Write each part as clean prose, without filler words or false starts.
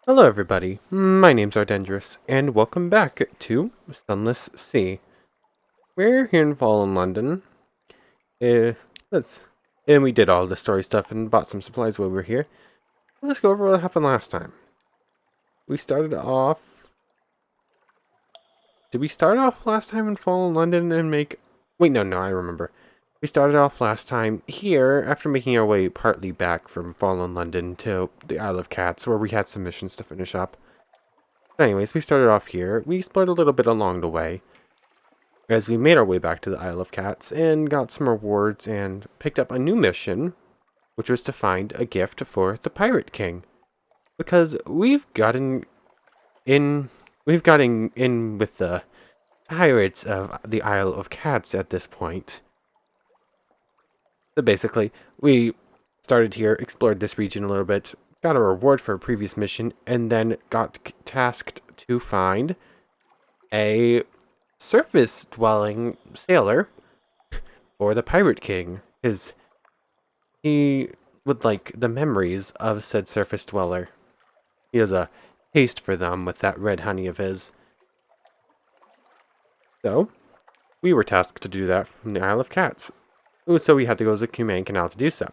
Hello everybody, my name's Ardendrous, and welcome back to Sunless Sea. We're here in Fallen London. Uh, let's and we did all the story stuff and bought some supplies while we were here. Let's go over what happened last time. We started off. Did we start off last time in Fallen London and make? Wait, no, I remember. We started off last time here after making our way partly back from Fallen London to the Isle of Cats, where we had some missions to finish up. But anyways, we started off here. We explored a little bit along the way as we made our way back to the Isle of Cats and got some rewards and picked up a new mission, which was to find a gift for the Pirate King. Because in we've gotten in with the pirates of the Isle of Cats at this point. So basically, we started here, explored this region a little bit, got a reward for a previous mission, and then got tasked to find a surface-dwelling sailor for the Pirate King. He would like the memories of said surface dweller. He has a taste for them with that red honey of his. So, we were tasked to do that from the Isle of Cats. So we had to go to the Cumain Canal to do so.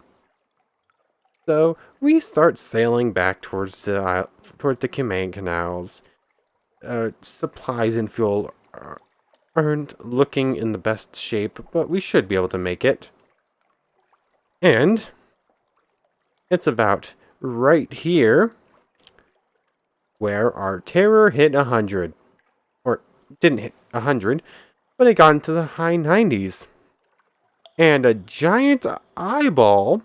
So, we start sailing back towards the Cumain Canals. Supplies and fuel aren't looking in the best shape, but we should be able to make it. And it's about right here where our terror hit 100. Or didn't hit 100, but it got into the high 90s. And a giant eyeball,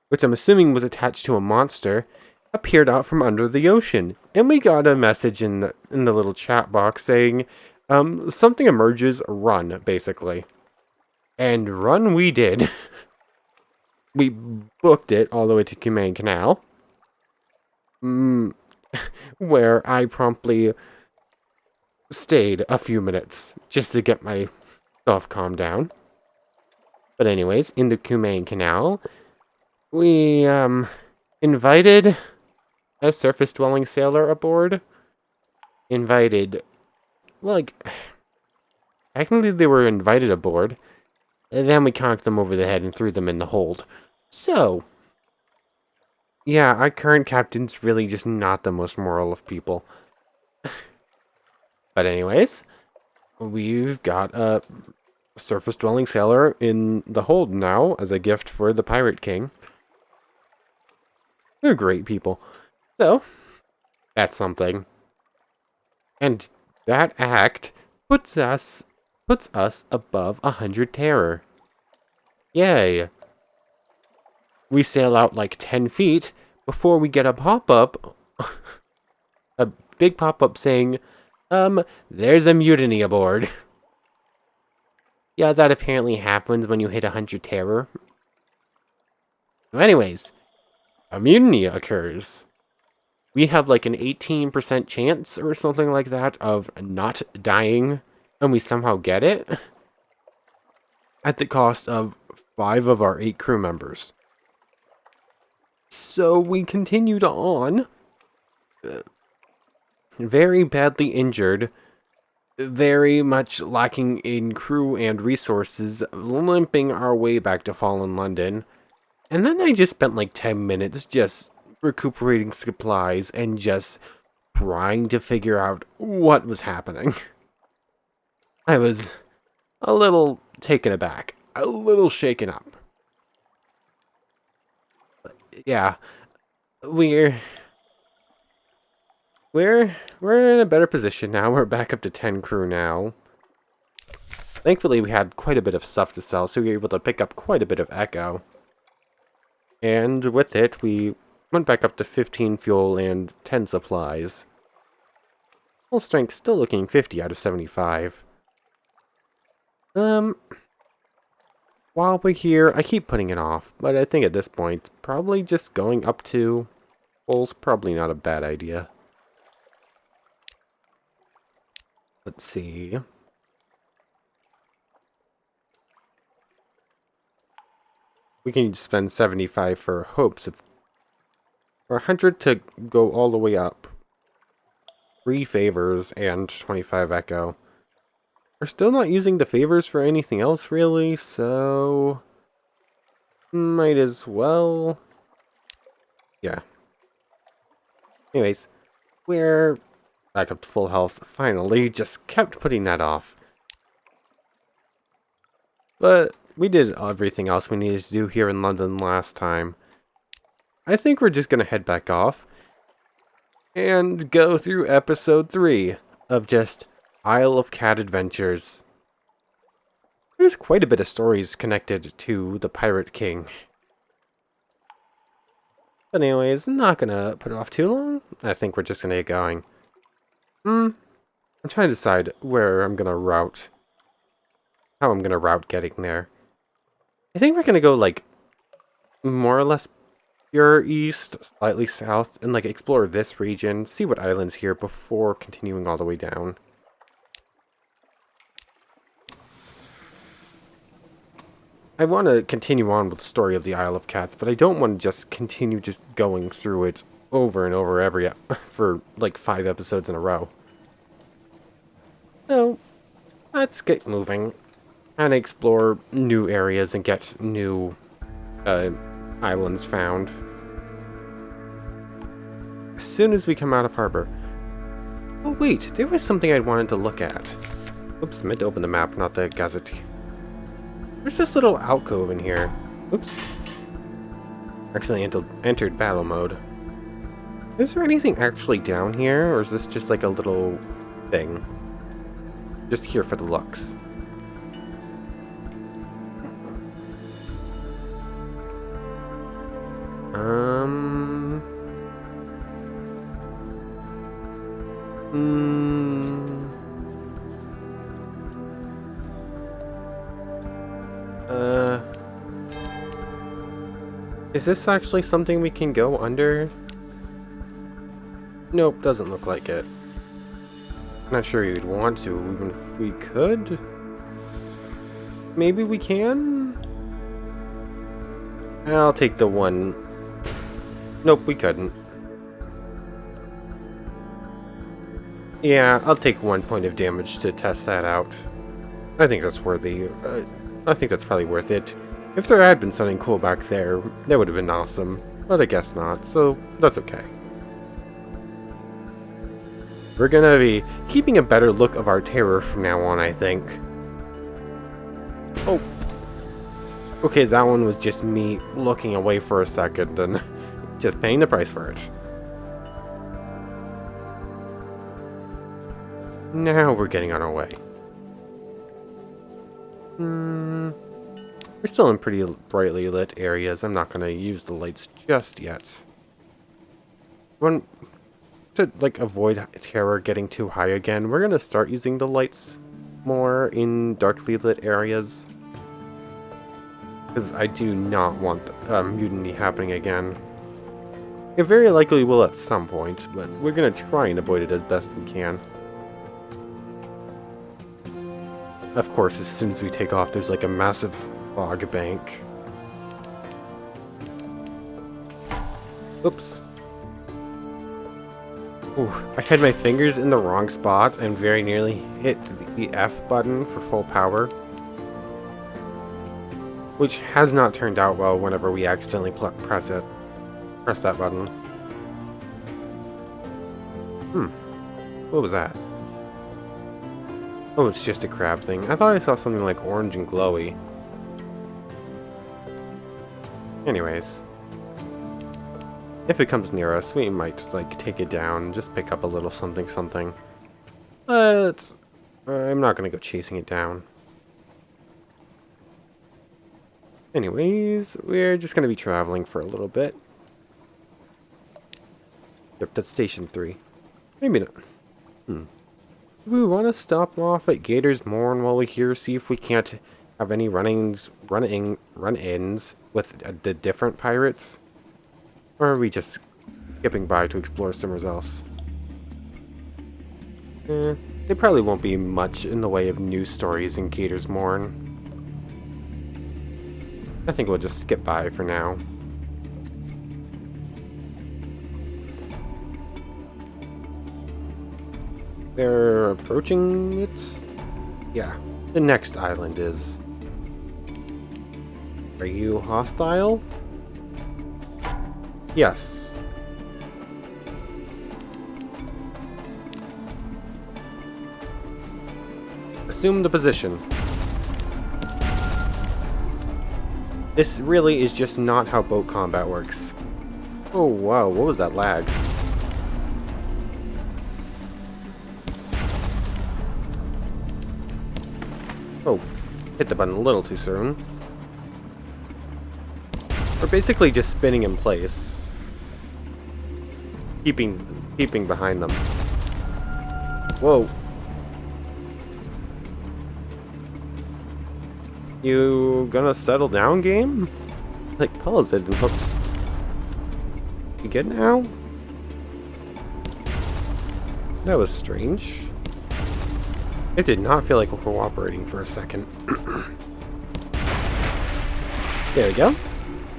which I'm assuming was attached to a monster, appeared out from under the ocean. And we got a message in the little chat box saying, something emerges, run, basically. And run we did. We booked it all the way to Cumain Canal. Where I promptly stayed a few minutes just to get myself calmed down. But anyways, in the Cumain Canal, we invited a surface-dwelling sailor aboard. Invited, like, technically they were invited aboard. And then we conked them over the head and threw them in the hold. So, yeah, our current captain's really just not the most moral of people. But anyways, we've got a surface-dwelling sailor in the hold now as a gift for the Pirate King. They're great people. So, that's something. And that act puts us above 100 terror. Yay. We sail out like 10 feet before we get a pop-up. A big pop-up saying, there's a mutiny aboard. Yeah, that apparently happens when you hit 100 terror. So anyways, a mutiny occurs. We have like an 18% chance or something like that of not dying, and we somehow get it at the cost of 5 of our 8 crew members. So we continued on, very badly injured, very much lacking in crew and resources, limping our way back to Fallen London. And then I just spent like 10 minutes just recuperating supplies and just trying to figure out what was happening. I was a little taken aback, a little shaken up. But yeah, we're in a better position now. We're back up to 10 crew now. Thankfully, we had quite a bit of stuff to sell, so we were able to pick up quite a bit of echo. And with it, we went back up to 15 fuel and 10 supplies. Full strength still looking 50 out of 75. While we're here, I keep putting it off, but I think at this point, probably just going up to full's probably not a bad idea. Let's see. We can spend 75 for hopes of Or 100 to go all the way up. 3 favors and 25 echo. We're still not using the favors for anything else, really, so... might as well... yeah. Anyways, we're back up to full health. Finally, just kept putting that off. But we did everything else we needed to do here in London last time. I think we're just going to head back off and go through episode 3 of just Isle of Cat Adventures. There's quite a bit of stories connected to the Pirate King. But anyways, not gonna put it off too long. I think we're just gonna get going. I'm trying to decide where I'm gonna route. How I'm gonna route getting there. I think we're gonna go, like, more or less pure east, slightly south, and, like, explore this region, see what islands here before continuing all the way down. I want to continue on with the story of the Isle of Cats, but I don't want to just continue just going through it over and over for like 5 episodes in a row. So, let's get moving and explore new areas and get new islands found. As soon as we come out of harbor. Oh wait, there was something I wanted to look at. Oops, meant to open the map, not the gazette. There's this little alcove in here. Oops. Accidentally entered battle mode. Is there anything actually down here, or is this just like a little thing? Just here for the looks. Is this actually something we can go under? Nope, doesn't look like it. Not sure you'd want to, even if we could. Maybe we can? I'll take the one. Nope, we couldn't. Yeah, I'll take 1 point of damage to test that out. I think that's worthy. I think that's probably worth it. If there had been something cool back there, that would have been awesome. But I guess not, so that's okay. We're gonna be keeping a better look of our terror from now on, I think. Oh. Okay, that one was just me looking away for a second and just paying the price for it. Now we're getting on our way. We're still in pretty brightly lit areas. I'm not going to use the lights just yet. To like avoid terror getting too high again, we're going to start using the lights more in darkly lit areas. Because I do not want mutiny happening again. It very likely will at some point, but we're going to try and avoid it as best we can. Of course, as soon as we take off, there's like a massive fog bank. Oops. Ooh, I had my fingers in the wrong spot and very nearly hit the F button for full power. Which has not turned out well whenever we accidentally press that button. What was that? Oh, it's just a crab thing. I thought I saw something like orange and glowy. Anyways. If it comes near us, we might, like, take it down. Just pick up a little something something. But I'm not going to go chasing it down. Anyways, we're just going to be traveling for a little bit. Yep, that's Station 3. Maybe not. Do we want to stop off at Gator's Morn while we're here, see if we can't have any run-ins with the different pirates? Or are we just skipping by to explore somewhere else? There probably won't be much in the way of news stories in Gator's Morn. I think we'll just skip by for now. They're approaching it? Yeah, the next island is. Are you hostile? Yes. Assume the position. This really is just not how boat combat works. Oh wow, what was that lag? Oh, hit the button a little too soon. We're basically just spinning in place. Keeping behind them. Whoa. You gonna settle down, game? Like paused it and hooks. You good now? That was strange. It did not feel like we're cooperating for a second. There we go.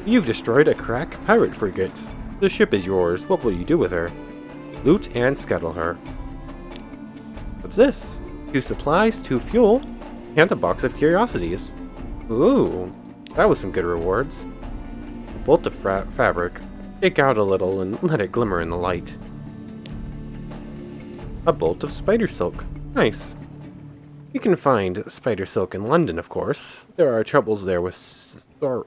You've destroyed a crack pirate frigate. The ship is yours. What will you do with her? Loot and scuttle her. What's this? 2 supplies, 2 fuel, and a box of curiosities. Ooh, that was some good rewards. A bolt of fabric. Take out a little and let it glimmer in the light. A bolt of spider silk. Nice. You can find spider silk in London, of course. There are troubles there with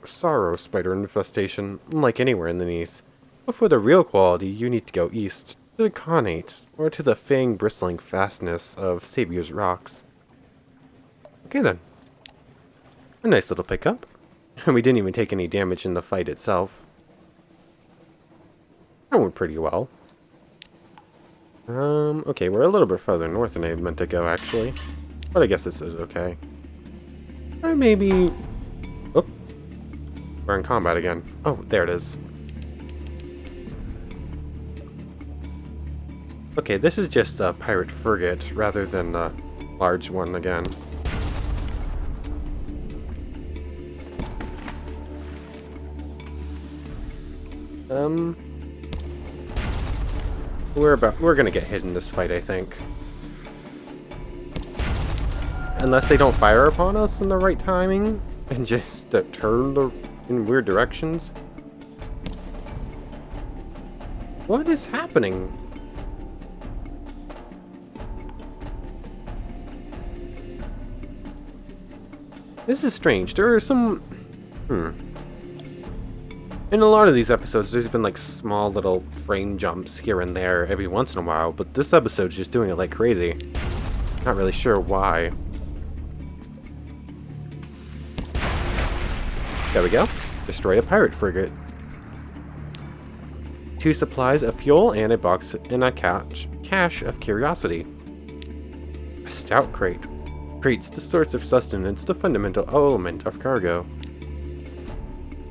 sorrow spider infestation, like anywhere in the Neath. But for the real quality, you need to go east, to the Connate, or to the fang-bristling fastness of Saviour's Rocks. Okay then. A nice little pickup. And we didn't even take any damage in the fight itself. That went pretty well. Okay, we're a little bit further north than I meant to go, actually. But I guess this is okay. Or maybe... Oh. We're in combat again. Oh, there it is. Okay, this is just a pirate frigate rather than a large one again. We're gonna get hit in this fight, I think. Unless they don't fire upon us in the right timing and just turn in weird directions. What is happening? This is strange. There are some... In a lot of these episodes, there's been like small little frame jumps here and there every once in a while, but this episode's just doing it like crazy. Not really sure why. There we go. Destroyed a pirate frigate. 2 supplies of fuel and a box and a cache of curiosity. A stout crate. Crates the source of sustenance, the fundamental element of cargo.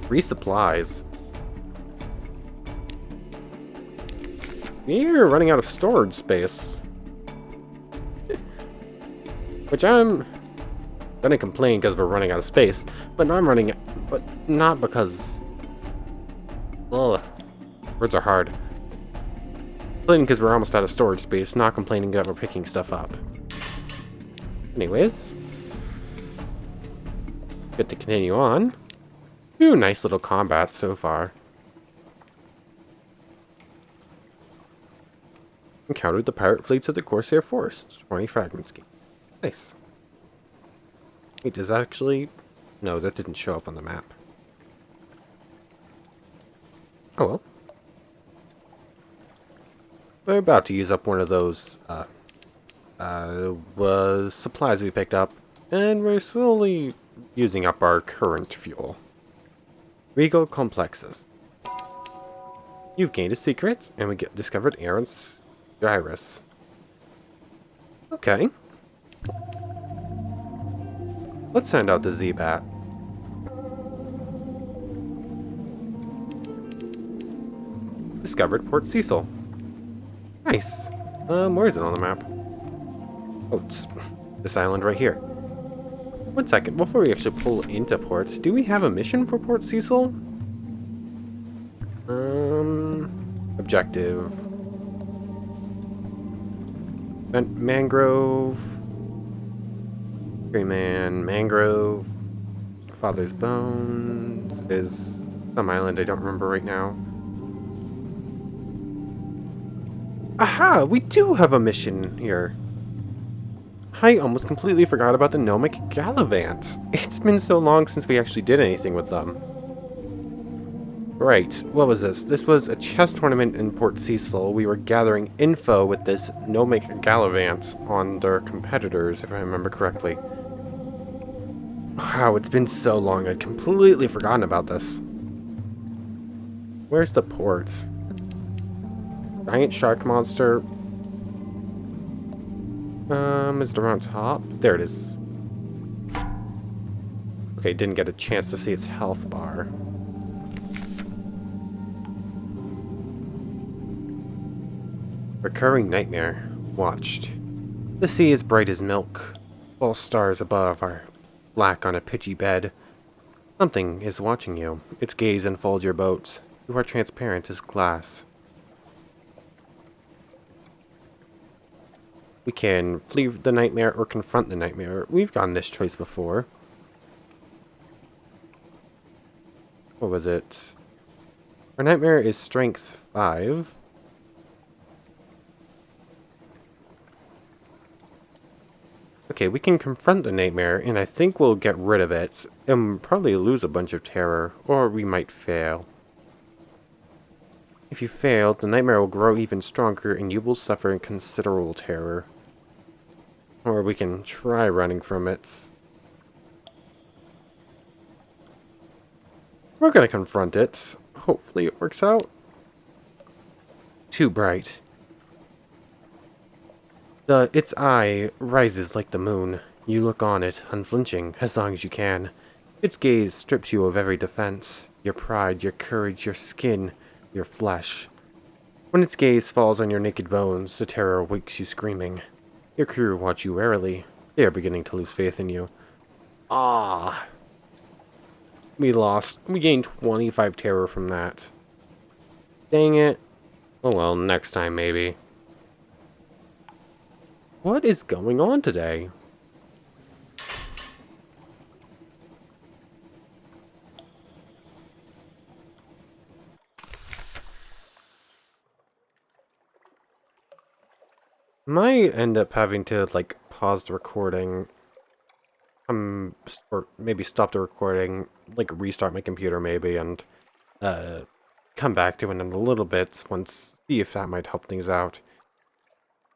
3 supplies. We're running out of storage space. Which I'm gonna complain because we're running out of space, but not because... Ugh. Words are hard. Complaining because we're almost out of storage space, not complaining that we're picking stuff up. Anyways. Good to continue on. Ooh, nice little combat so far. Encountered the pirate fleets of the Corsair Forest. 20 fragments gained. Nice. Wait, does that actually... No, that didn't show up on the map. Oh well. We're about to use up one of those supplies we picked up, and we're slowly using up our current fuel. Regal Complexes. You've gained a secret, and we discovered Aaron's Gyrus. Okay. Let's send out the Z-Bat. Discovered Port Cecil. Nice. Where is it on the map? Oh, it's this island right here. One second, before we actually pull into port, do we have a mission for Port Cecil? Objective. Mangrove. Man, Mangrove. Father's Bones is some island I don't remember right now. Aha! We do have a mission here. I almost completely forgot about the Gnomic Gallivant. It's been so long since we actually did anything with them. Right, what was this? This was a chess tournament in Port Cecil. We were gathering info with this Gnomic Gallivant on their competitors, if I remember correctly. Wow, it's been so long, I'd completely forgotten about this. Where's the port? Giant shark monster. Is it around top? There it is. Okay, didn't get a chance to see its health bar. Recurring nightmare. Watched. The sea is bright as milk. False stars above are black on a pitchy bed. Something is watching you. Its gaze enfolds your boat. You are transparent as glass. We can flee the nightmare or confront the nightmare. We've gotten this choice before. What was it? Our nightmare is strength 5. Okay, we can confront the nightmare, and I think we'll get rid of it, and probably lose a bunch of terror, or we might fail. If you fail, the nightmare will grow even stronger, and you will suffer considerable terror. Or we can try running from it. We're gonna confront it. Hopefully it works out. Too bright. Its eye rises like the moon. You look on it, unflinching, as long as you can. Its gaze strips you of every defense. Your pride, your courage, your skin, your flesh. When its gaze falls on your naked bones, the terror wakes you screaming. Your crew watch you warily. They are beginning to lose faith in you. Ah. We lost. We gained 25 terror from that. Dang it. Oh well, next time maybe. What is going on today? Might end up having to, like, pause the recording. Or maybe stop the recording, like, restart my computer maybe, and, come back to it in a little bit see if that might help things out.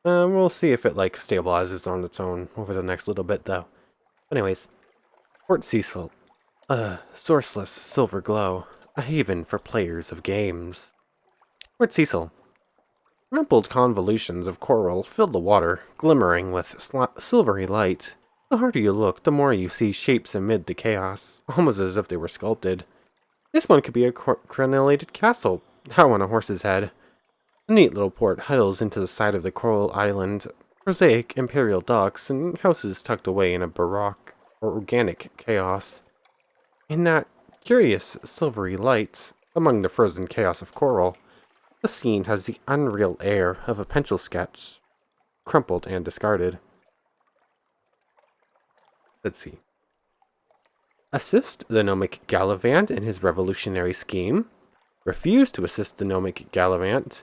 We'll see if it, like, stabilizes on its own over the next little bit, though. Anyways, Port Cecil. A sourceless silver glow. A haven for players of games. Port Cecil. Rumpled convolutions of coral fill the water, glimmering with silvery light. The harder you look, the more you see shapes amid the chaos, almost as if they were sculpted. This one could be a crenellated castle, now on a horse's head. A neat little port huddles into the side of the coral island, prosaic imperial docks and houses tucked away in a baroque or organic chaos. In that curious silvery light, among the frozen chaos of coral, the scene has the unreal air of a pencil sketch, crumpled and discarded. Let's see. Assist the Gnomic Gallivant in his revolutionary scheme. Refuse to assist the Gnomic Gallivant.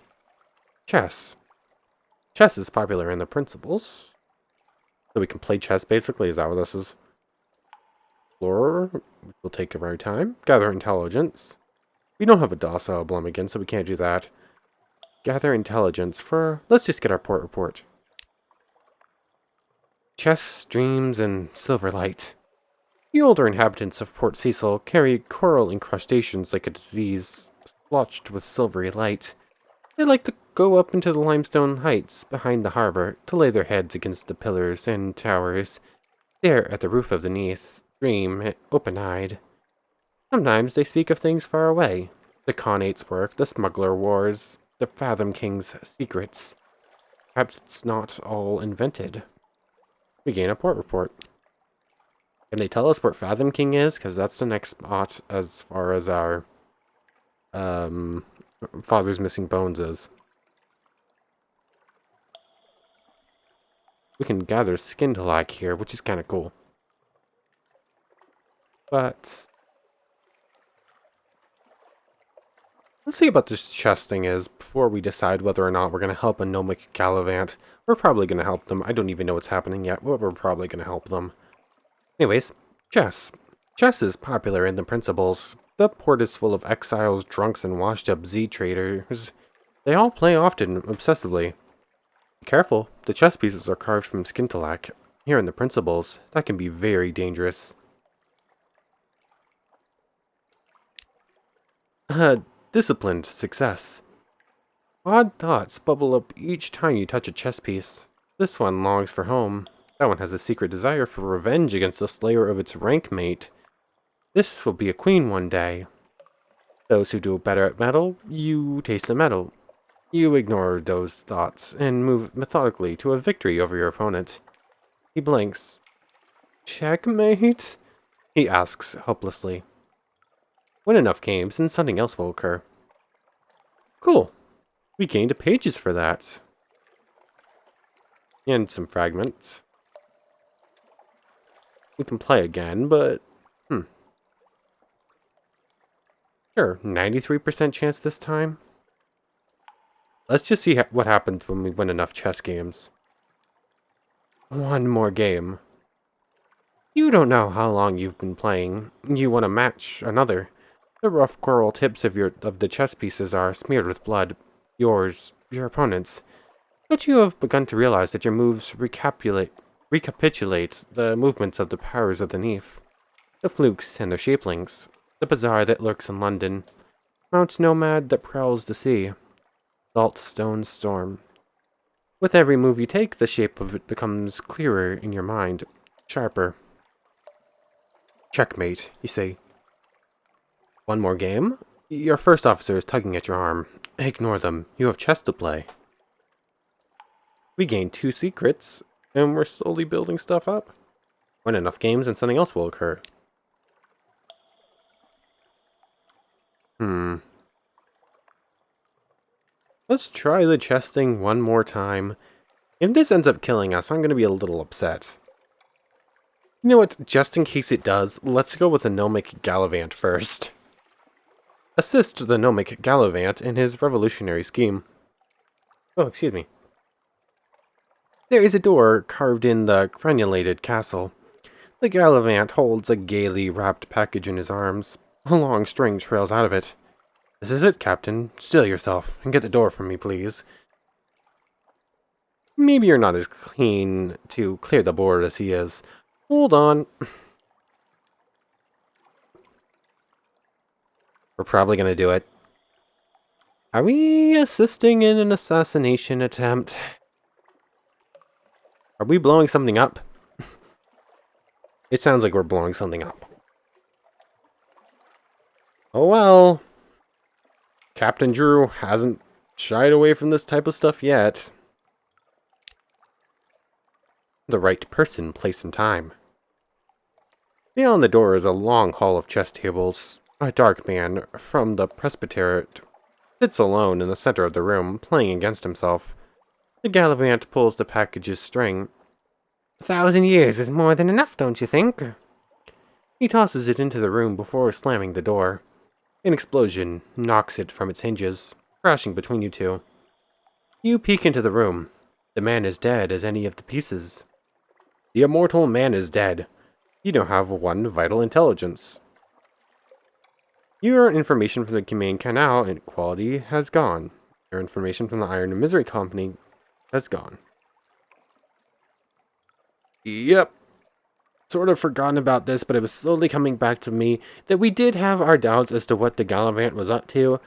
Chess. Chess is popular in the principles. So we can play chess, basically. Is that what this is? Explorer. We'll take our time. Gather intelligence. We don't have a docile Blum again, so we can't do that. Gather intelligence for... Let's just get our port report. Chess, streams, and silver light. The older inhabitants of Port Cecil carry coral incrustations like a disease, splotched with silvery light. They like to go up into the limestone heights behind the harbor to lay their heads against the pillars and towers, stare at the roof of the Neath, dream open-eyed. Sometimes they speak of things far away, the Khanate's work, the smuggler wars, the Fathom King's secrets. Perhaps it's not all invented. We gain a port report. Can they tell us where Fathom King is? Because that's the next spot as far as our Father's Missing Bones is. We can gather skin-to-like here, which is kind of cool. But let's see about this chest thing is before we decide whether or not we're going to help a gnomic Gallivant. We're probably going to help them. I don't even know what's happening yet, but we're probably going to help them. Anyways, chess. Chess is popular in the principles. The port is full of exiles, drunks, and washed-up Z-traders. They all play often, obsessively. Be careful, the chess pieces are carved from skintalak. Here in the principles, that can be very dangerous. Disciplined success. Odd thoughts bubble up each time you touch a chess piece. This one longs for home. That one has a secret desire for revenge against the slayer of its rank mate. This will be a queen one day. Those who do better at metal, you taste the metal. You ignore those thoughts and move methodically to a victory over your opponent. He blinks. Checkmate? He asks hopelessly. Win enough games and something else will occur. Cool. We gained pages for that. And some fragments. We can play again, but... Sure, 93% chance this time. Let's just see what happens when we win enough chess games. One more game. You don't know how long you've been playing. You want to match another. The rough coral tips of the chess pieces are smeared with blood. Yours, your opponent's. But you have begun to realize that your moves recapitulate the movements of the powers of the Neef. The flukes and their shapelings. The bazaar that lurks in London. Mount nomad that prowls the sea. Salt stone storm. With every move you take, the shape of it becomes clearer in your mind. Sharper. Checkmate, you say. One more game? Your first officer is tugging at your arm. Ignore them. You have chess to play. We gained 2 secrets, and we're slowly building stuff up. Win enough games and something else will occur. Let's try the chess thing one more time. If this ends up killing us, I'm going to be a little upset. You know what? Just in case it does, let's go with the gnomic Gallivant first. Assist the gnomic Gallivant in his revolutionary scheme. Oh, excuse me. There is a door carved in the granulated castle. The Gallivant holds a gaily wrapped package in his arms. A long string trails out of it. This is it, Captain. Still yourself, and get the door from me, please. Maybe you're not as keen to clear the board as he is. Hold on. We're probably gonna do it. Are we assisting in an assassination attempt? Are we blowing something up? It sounds like we're blowing something up. Oh well. Captain Drew hasn't shied away from this type of stuff yet. The right person, place, and time. Beyond the door is a long hall of chess tables. A dark man from the presbyteriate sits alone in the center of the room, playing against himself. The Gallivant pulls the package's string. 1,000 years is more than enough, don't you think? He tosses it into the room before slamming the door. An explosion knocks it from its hinges, crashing between you two. You peek into the room. The man is dead as any of the pieces. The immortal man is dead. You don't have one vital intelligence. Your information from the main canal quality has gone. Your information from the Iron and Misery Company has gone. Yep. Sort of forgotten about this, but it was slowly coming back to me that we did have our doubts as to what the Gallivant was up to,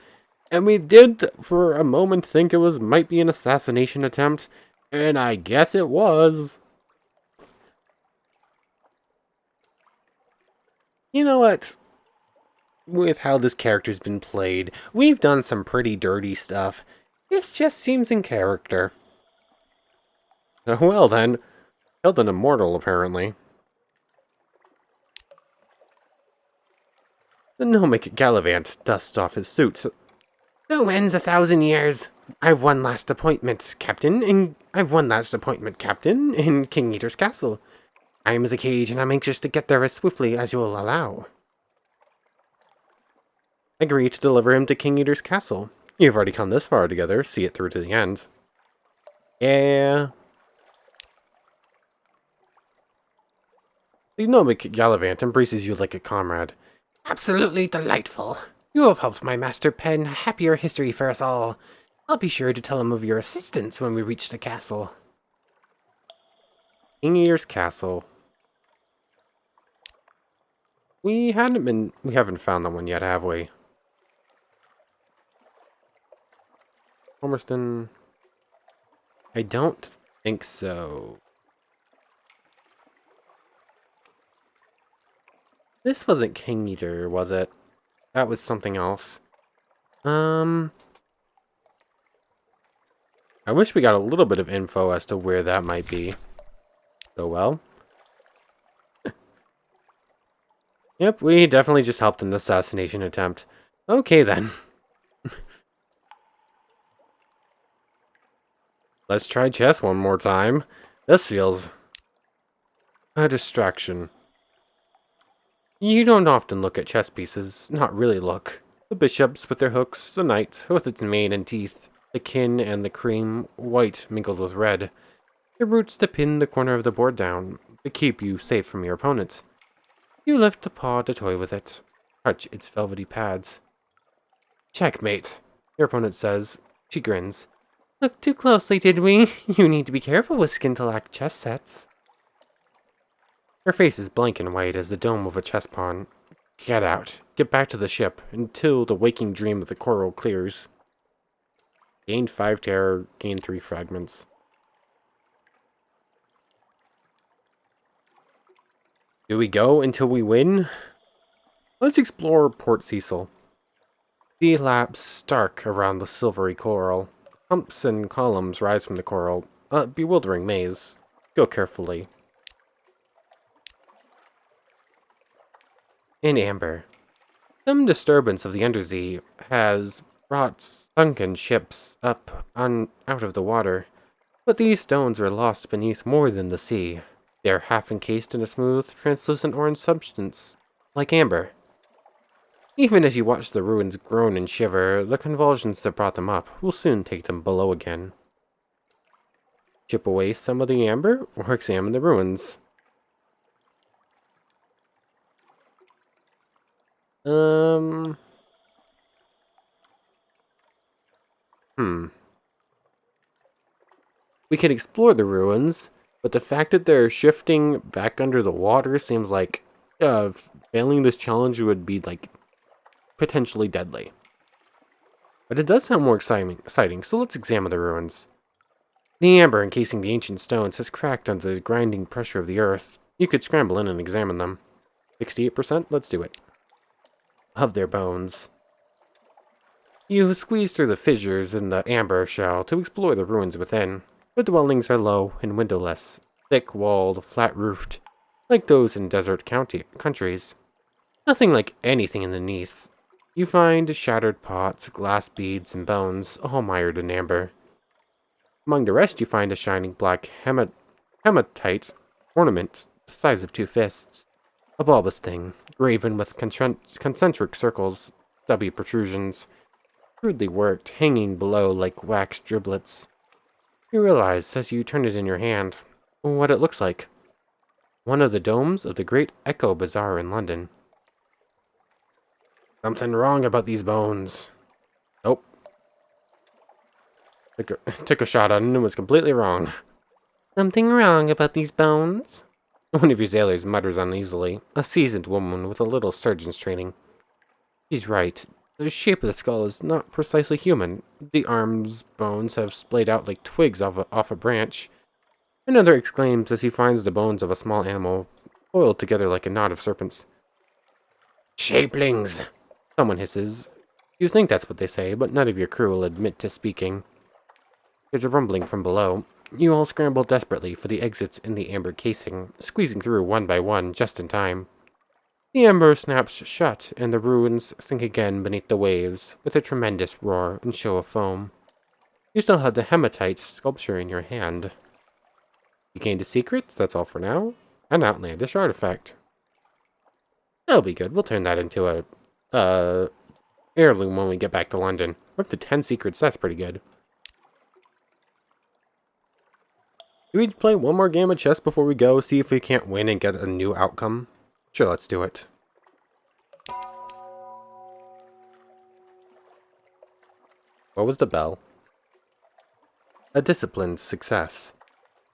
and we did for a moment think it might be an assassination attempt, and I guess it was. You know what? With how this character's been played, we've done some pretty dirty stuff. This just seems in character. Well then, killed an immortal apparently. The gnomic Gallivant dusts off his suit. So ends 1,000 years. I've one last appointment, Captain, in King Eater's castle. I am as a cage, and I'm anxious to get there as swiftly as you'll allow. Agree to deliver him to King Eater's castle. You've already come this far together, see it through to the end. Yeah. You know Gallivant embraces you like a comrade. Absolutely delightful. You have helped my master pen a happier history for us all. I'll be sure to tell him of your assistance when we reach the castle. King Eater's castle. We haven't found that one yet, have we? Homerston. I don't think so. This wasn't King Eater, was it? That was something else. I wish we got a little bit of info as to where that might be. Oh well. Yep, we definitely just helped an assassination attempt. Okay then. Let's try chess one more time. This feels a distraction. You don't often look at chess pieces, not really look. The bishops with their hooks, the knight with its mane and teeth, the king and the cream, white mingled with red. The roots to pin the corner of the board down, to keep you safe from your opponent. You lift a paw to toy with it, touch its velvety pads. Checkmate, your opponent says. She grins. Looked too closely, did we? You need to be careful with Skintellak chess sets. Her face is blank and white as the dome of a chess pawn. Get out. Get back to the ship until the waking dream of the coral clears. Gained 5 terror, gained 3 fragments. Do we go until we win? Let's explore Port Cecil. Sea laps stark around the silvery coral. Humps and columns rise from the coral. A bewildering maze. Go carefully. In amber. Some disturbance of the Unterzee has brought sunken ships up out of the water, but these stones are lost beneath more than the sea. They are half encased in a smooth, translucent orange substance, like amber. Even as you watch the ruins groan and shiver, the convulsions that brought them up will soon take them below again. Chip away some of the amber, or examine the ruins. We can explore the ruins, but the fact that they're shifting back under the water seems like failing this challenge would be like potentially deadly. But it does sound more exciting, so let's examine the ruins. The amber encasing the ancient stones has cracked under the grinding pressure of the earth. You could scramble in and examine them. 68%? Let's do it. Of their bones. You squeeze through the fissures in the amber shell to explore the ruins within. The dwellings are low and windowless, thick-walled, flat-roofed, like those in desert countries. Nothing like anything underneath. You find shattered pots, glass beads, and bones, all mired in amber. Among the rest, you find a shining black hematite ornament the size of 2 fists. A bulbous thing, graven with concentric circles, stubby protrusions, crudely worked, hanging below like wax driblets. You realize, as you turn it in your hand, what it looks like. One of the domes of the Great Echo Bazaar in London. Something wrong about these bones. Nope. Took a shot at it and was completely wrong. Something wrong about these bones? One of your sailors mutters uneasily, a seasoned woman with a little surgeon's training. She's right. The shape of the skull is not precisely human. The arm's bones have splayed out like twigs off a branch. Another exclaims as he finds the bones of a small animal coiled together like a knot of serpents. Shapelings! Someone hisses. You think that's what they say, but none of your crew will admit to speaking. There's a rumbling from below. You all scramble desperately for the exits in the amber casing, squeezing through one by one just in time. The ember snaps shut, and the ruins sink again beneath the waves with a tremendous roar and show of foam. You still have the hematite sculpture in your hand. You gained a secret, that's all for now. An outlandish artifact. That'll be good. We'll turn that into a heirloom when we get back to London. We're up to 10 secrets, that's pretty good. Do we play one more game of chess before we go, see if we can't win and get a new outcome? Sure, let's do it. What was the bell? A disciplined success.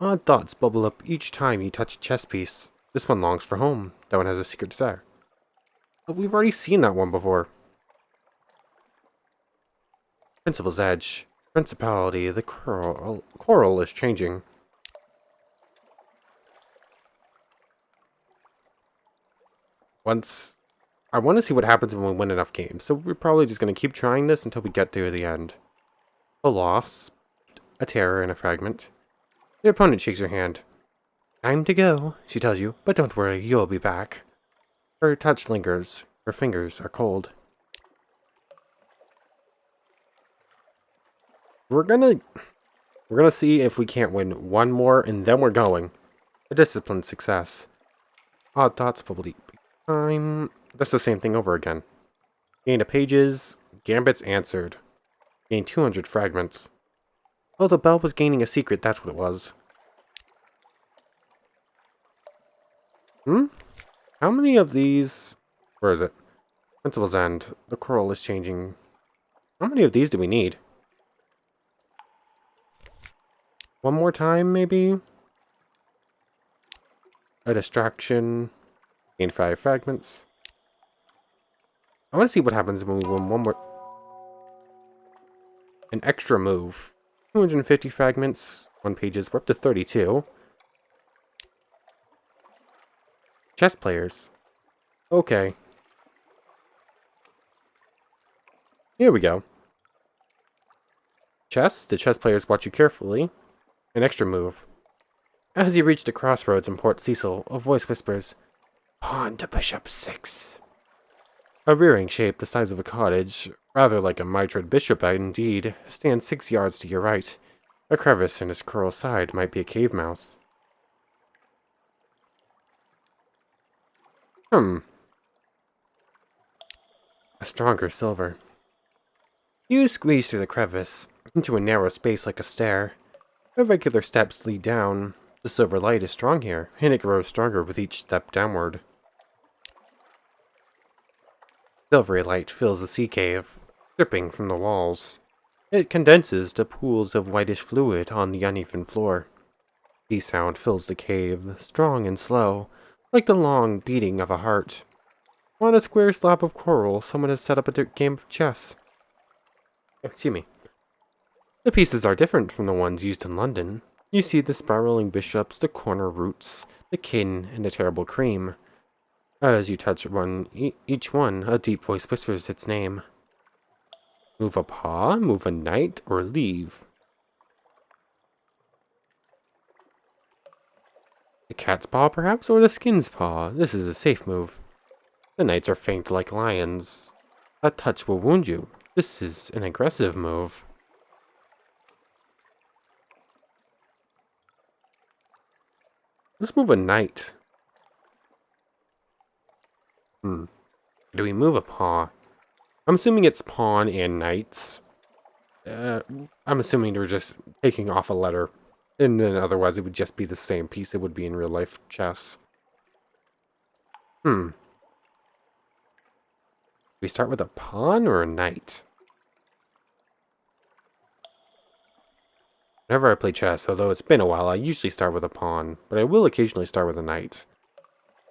Odd thoughts bubble up each time you touch a chess piece. This one longs for home. That one has a secret desire. But we've already seen that one before. Principal's Edge. Principality. The coral is changing. I want to see what happens when we win enough games, so we're probably just going to keep trying this until we get to the end. A loss, a terror, and a fragment. The opponent shakes her hand. Time to go, she tells you, but don't worry, you'll be back. Her touch lingers. Her fingers are cold. We're gonna see if we can't win one more, and then we're going. A disciplined success. Odd thoughts probably. That's the same thing over again. Gain a pages. Gambits answered. Gain 200 fragments. Oh, the bell was gaining a secret, that's what it was. How many of these... Where is it? Principal's End. The coral is changing. How many of these do we need? One more time, maybe? A distraction. Gain 5 fragments. I want to see what happens when we win one more... An extra move. 250 fragments. 1 pages. We're up to 32. Chess players. Okay. Here we go. Chess. The chess players watch you carefully. An extra move. As you reach the crossroads in Port Cecil, a voice whispers, Pawn to bishop 6. A rearing shape the size of a cottage, rather like a mitred bishop indeed, stands 6 yards to your right. A crevice in its coral side might be a cave mouth. A stronger silver. You squeeze through the crevice, into a narrow space like a stair. Irregular steps lead down. The silver light is strong here, and it grows stronger with each step downward. Silvery light fills the sea cave, dripping from the walls. It condenses to pools of whitish fluid on the uneven floor. Sea sound fills the cave, strong and slow, like the long beating of a heart. On a square slab of coral, someone has set up a game of chess. Excuse me. The pieces are different from the ones used in London. You see the spiraling bishops, the corner roots, the king, and the terrible cream. As you touch each one, a deep voice whispers its name. Move a paw, move a knight, or leave. The cat's paw, perhaps, or the skin's paw. This is a safe move. The knights are fanged like lions. A touch will wound you. This is an aggressive move. Let's move a knight. Do we move a paw? I'm assuming it's pawn and knights. I'm assuming they're just taking off a letter. And then otherwise it would just be the same piece it would be in real life chess. We start with a pawn or a knight? Whenever I play chess, although it's been a while, I usually start with a pawn. But I will occasionally start with a knight.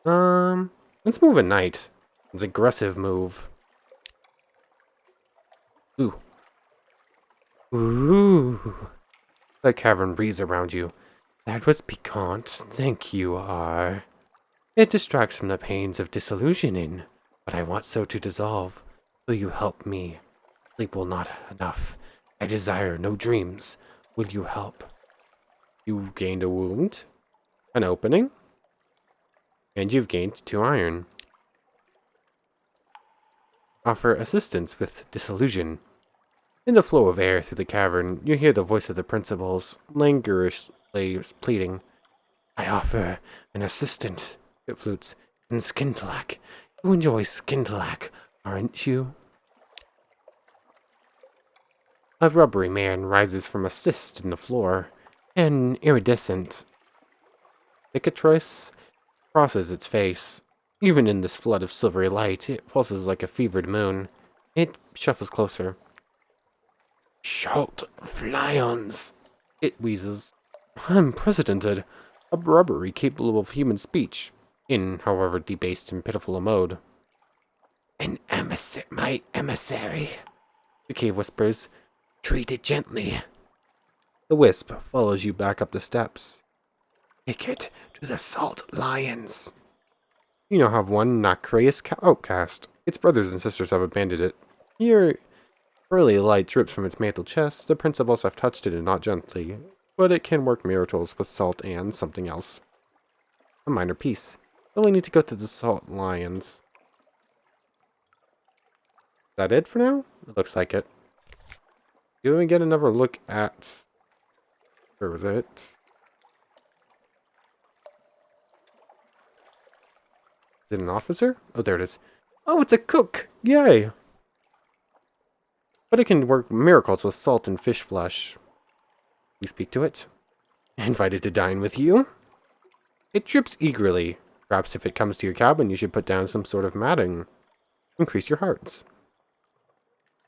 Let's move a knight. It's an aggressive move. Ooh. The cavern breathes around you. That was piquant. Thank you, R. It distracts from the pains of disillusioning, but I want so to dissolve. Will you help me? Sleep will not enough. I desire no dreams. Will you help? You've gained a wound, an opening, and you've gained 2 iron. offer assistance with disillusion. In the flow of air through the cavern, you hear the voice of the principals, languorously pleading. I offer an assistant, it flutes, in Skintlack. You enjoy Skintlack, aren't you? A rubbery man rises from a cyst in the floor. An iridescent cicatrice crosses its face. Even in this flood of silvery light, it pulses like a fevered moon. It shuffles closer. Shalt fly-ons, it wheezes. Unprecedented. A rubbery capable of human speech, in, however, debased and pitiful a mode. My emissary, the cave whispers. Treat it gently. The wisp follows you back up the steps. Take it to the salt lions. You now have one nacreous outcast. Its brothers and sisters have abandoned it. Your early light drips from its mantled chest. The principals have touched it and not gently, but it can work miracles with salt and something else. A minor piece. You only need to go to the salt lions. Is that it for now? It looks like it. Do we get another look at... Where was it? Is it an officer? Oh, there it is. Oh, it's a cook! Yay! But it can work miracles with salt and fish flesh. We speak to it. Invited to dine with you? It drips eagerly. Perhaps if it comes to your cabin, you should put down some sort of matting. Increase your hearts.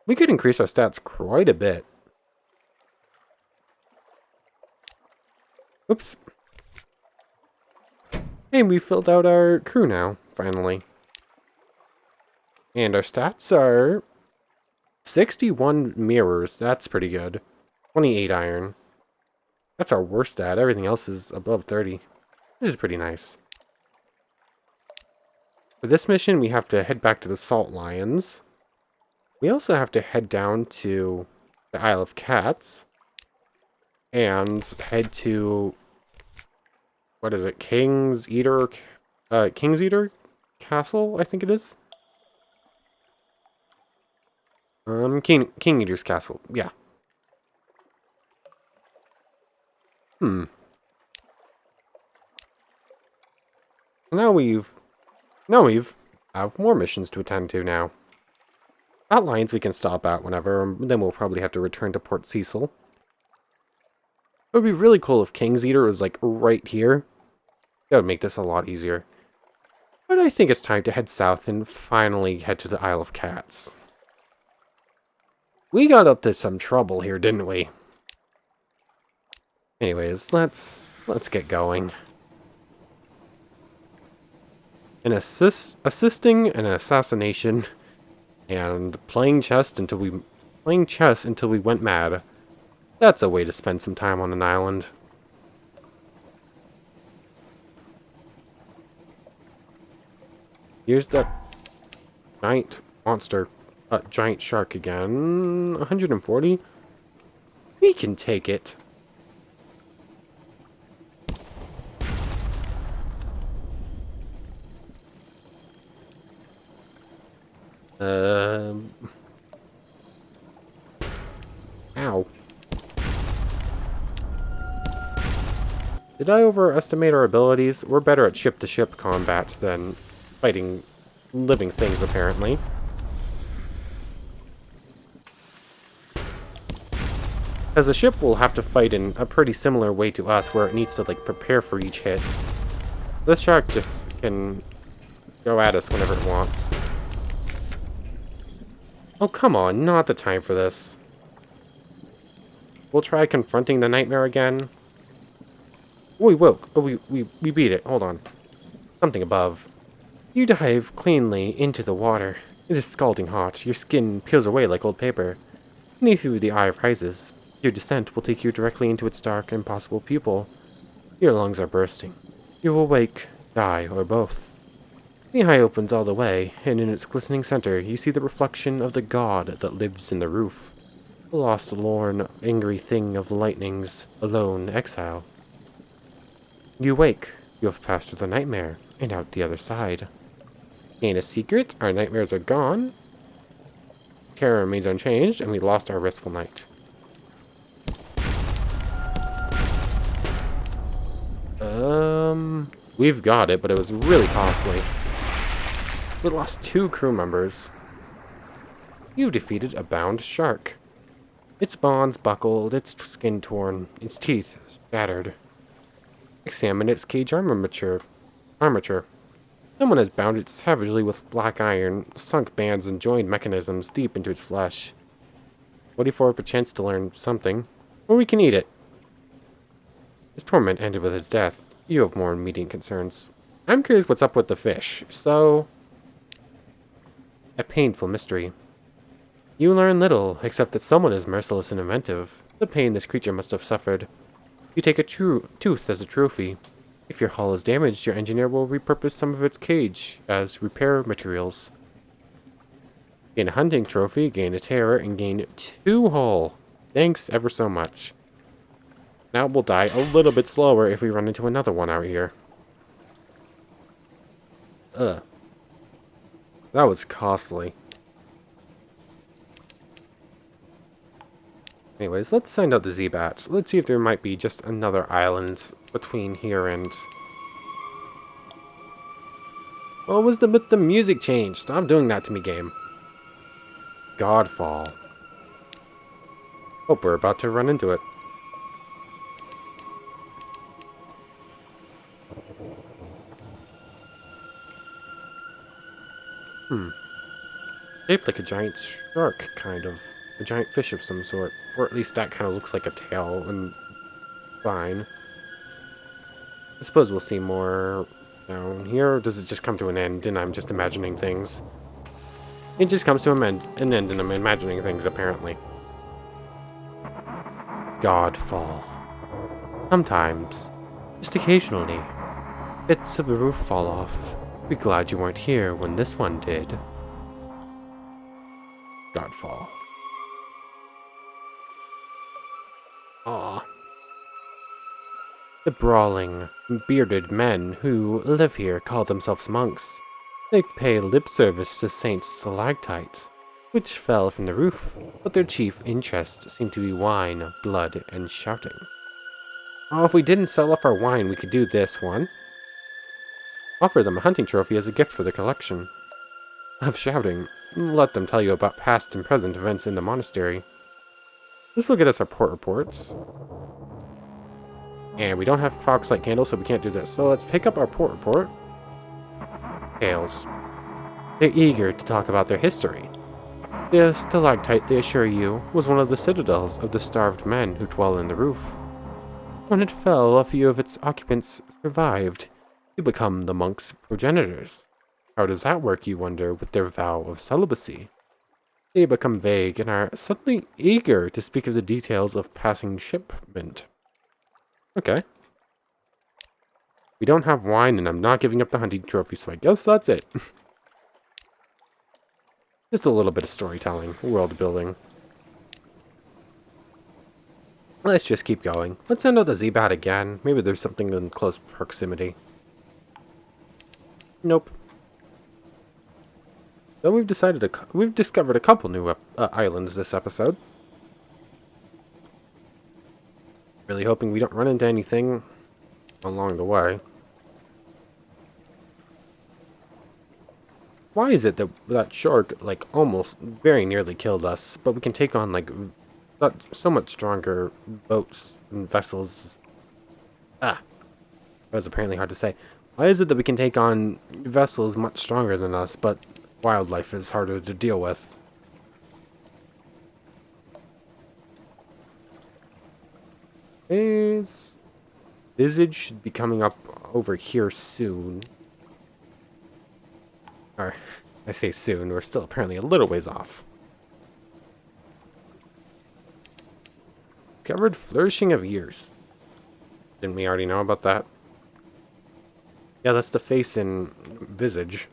We could increase our stats quite a bit. Oops. Hey, we filled out our crew now, finally. And our stats are 61 mirrors. That's pretty good. 28 iron. That's our worst stat. Everything else is above 30. This is pretty nice. For this mission, we have to head back to the Salt Lions. We also have to head down to the Isle of Cats. And head to... What is it? King's Eater Castle, I think it is. King Eater's Castle. Yeah. Now we have more missions to attend to now. Outlines we can stop at whenever, and then we'll probably have to return to Port Cecil. It would be really cool if King's Eater was like right here. That would make this a lot easier. But I think it's time to head south and finally head to the Isle of Cats. We got up to some trouble here, didn't we? Anyways, let's get going. Assisting an assassination and playing chess until we went mad. That's a way to spend some time on an island. Here's that giant monster, giant shark again. 140. We can take it. Ow. Did I overestimate our abilities? We're better at ship-to-ship combat than fighting living things, apparently. As a ship will have to fight in a pretty similar way to us, where it needs to, like, prepare for each hit. This shark just can go at us whenever it wants. Oh, come on, not the time for this. We'll try confronting the nightmare again. We woke. Oh, we beat it. Hold on. Something above. You dive cleanly into the water. It is scalding hot. Your skin peels away like old paper. Beneath you, the eye rises. Your descent will take you directly into its dark, impossible pupil. Your lungs are bursting. You will wake, die, or both. The eye opens all the way, and in its glistening center, you see the reflection of the god that lives in the roof. The lost, lorn, angry thing of lightnings, alone, exile. You wake. You have passed through the nightmare, and out the other side. Gain a secret? Our nightmares are gone? terror remains unchanged, and we lost our restful night. We've got it, but it was really costly. We lost 2 crew members. You defeated a bound shark. Its bonds buckled, its skin torn, its teeth shattered. Examine its cage armature. Someone has bound it savagely with black iron, sunk bands and joined mechanisms deep into its flesh. Waiting for a chance to learn something, or we can eat it. His torment ended with his death. You have more immediate concerns. I'm curious what's up with the fish, so... A painful mystery. You learn little, except that someone is merciless and inventive. The pain this creature must have suffered. You take a tooth as a trophy. If your hull is damaged, your engineer will repurpose some of its cage as repair materials. Gain a hunting trophy, gain a terror, and gain 2 hull. Thanks ever so much. Now we'll die a little bit slower if we run into another one out here. Ugh. That was costly. Anyways, let's send out the Z-Bat. Let's see if there might be just another island between here and... What was the music change? Stop doing that to me, game. Godfall. Hope we're about to run into it. Shaped like a giant shark, kind of. A giant fish of some sort. Or at least that kind of looks like a tail, and fine. I suppose we'll see more down here, or does it just come to an end and I'm just imagining things? It just comes to an end and I'm imagining things, apparently. Godfall. Sometimes, just occasionally, bits of the roof fall off. Be glad you weren't here when this one did. Godfall. Ah. The brawling, bearded men who live here call themselves monks. They pay lip service to Saint Stalactite, which fell from the roof, but their chief interest seemed to be wine, blood, and shouting. Oh, if we didn't sell off our wine, we could do this one. Offer them a hunting trophy as a gift for their collection of shouting. Let them tell you about past and present events in the monastery. This will get us our port reports. And we don't have foxlight candles, so we can't do this. So let's pick up our port report. Tales. They're eager to talk about their history. The stalactite, they assure you, was one of the citadels of the starved men who dwell in the roof. When it fell, a few of its occupants survived to become the monks' progenitors. How does that work, you wonder, with their vow of celibacy? They become vague and are suddenly eager to speak of the details of passing shipment. Okay. We don't have wine, and I'm not giving up the hunting trophy, so I guess that's it. Just a little bit of storytelling, world building. Let's just keep going. Let's send out the Z-Bat again. Maybe there's something in close proximity. Nope. So we've discovered a couple new islands this episode. Really hoping we don't run into anything along the way. Why is it that that shark, like, almost very nearly killed us, but we can take on, like, so much stronger boats and vessels? That was apparently hard to say. Why is it that we can take on vessels much stronger than us, but wildlife is harder to deal with? Visage should be coming up over here soon. Or, I say soon, we're still apparently a little ways off. Covered flourishing of years. Didn't we already know about that? Yeah, that's the face in Visage.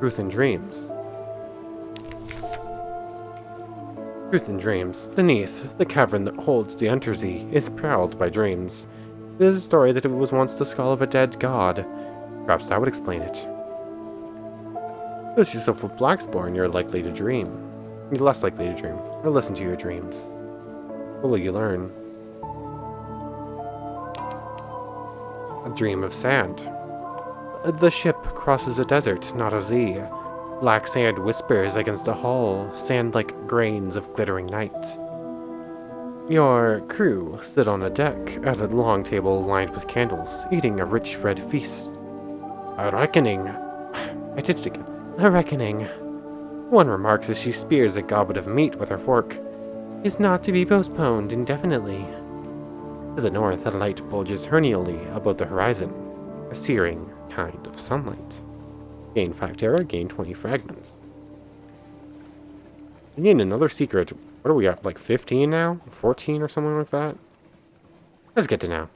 Truth and Dreams. Truth and Dreams. Beneath, the cavern that holds the Unterzee is prowled by dreams. It is a story that it was once the skull of a dead god. Perhaps that would explain it. Push yourself with Blacksborn, you're likely to dream. You're less likely to dream, or listen to your dreams. What will you learn? A dream of sand. The ship crosses a desert, not a sea. Black sand whispers against a hull, sand like grains of glittering night. Your crew sit on a deck at a long table lined with candles, eating a rich red feast. A reckoning. I did it again. A reckoning. One remarks as she spears a goblet of meat with her fork. Is not to be postponed indefinitely. To the north, a light bulges hernially above the horizon, a searing kind of sunlight. Gain 5 terror, gain 20 fragments. We gain another secret. What are we at, like 15 now? 14 or something like that? That's good to know.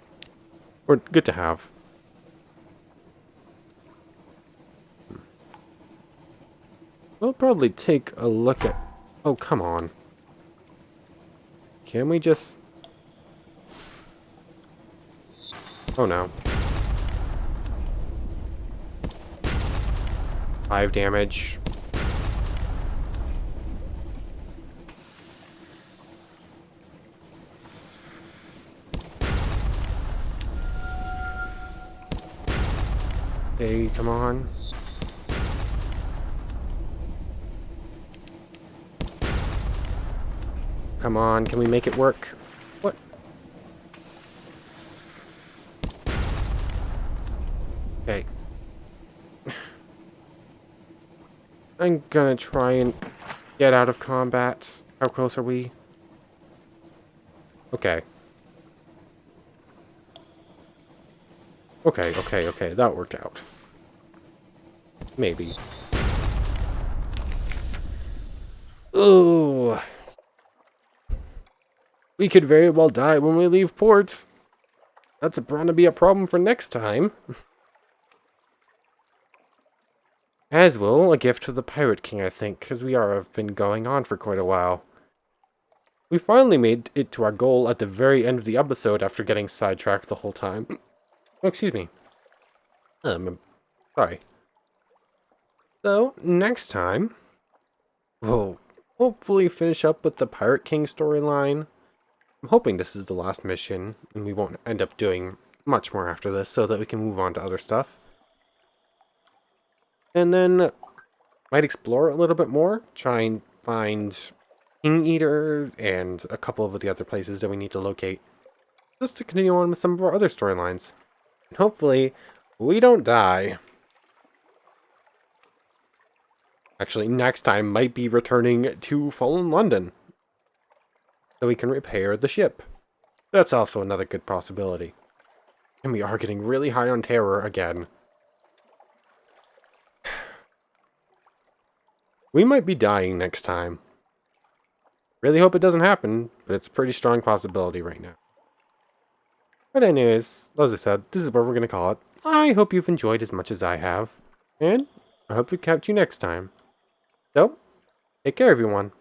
Or good to have. We'll probably take a look at... Oh, come on. Can we just... Oh, no. 5 damage. Okay, come on. Come on, can we make it work? What? Okay. I'm gonna try and get out of combat. How close are we? Okay. Okay, that worked out. Maybe. Ooh. We could very well die when we leave port. That's bound to be a problem for next time. As will a gift to the Pirate King, I think, because we have been going on for quite a while. We finally made it to our goal at the very end of the episode after getting sidetracked the whole time. Oh, excuse me. Sorry. So, next time, we'll hopefully finish up with the Pirate King storyline. I'm hoping this is the last mission, and we won't end up doing much more after this, so that we can move on to other stuff. And then, might explore a little bit more, try and find King Eater, and a couple of the other places that we need to locate, just to continue on with some of our other storylines. And hopefully, we don't die. Actually, next time might be returning to Fallen London, so we can repair the ship. That's also another good possibility. And we are getting really high on terror again. We might be dying next time. Really hope it doesn't happen, but it's a pretty strong possibility right now. But anyways, as I said, this is where we're going to call it. I hope you've enjoyed as much as I have, and I hope to catch you next time. So, take care everyone.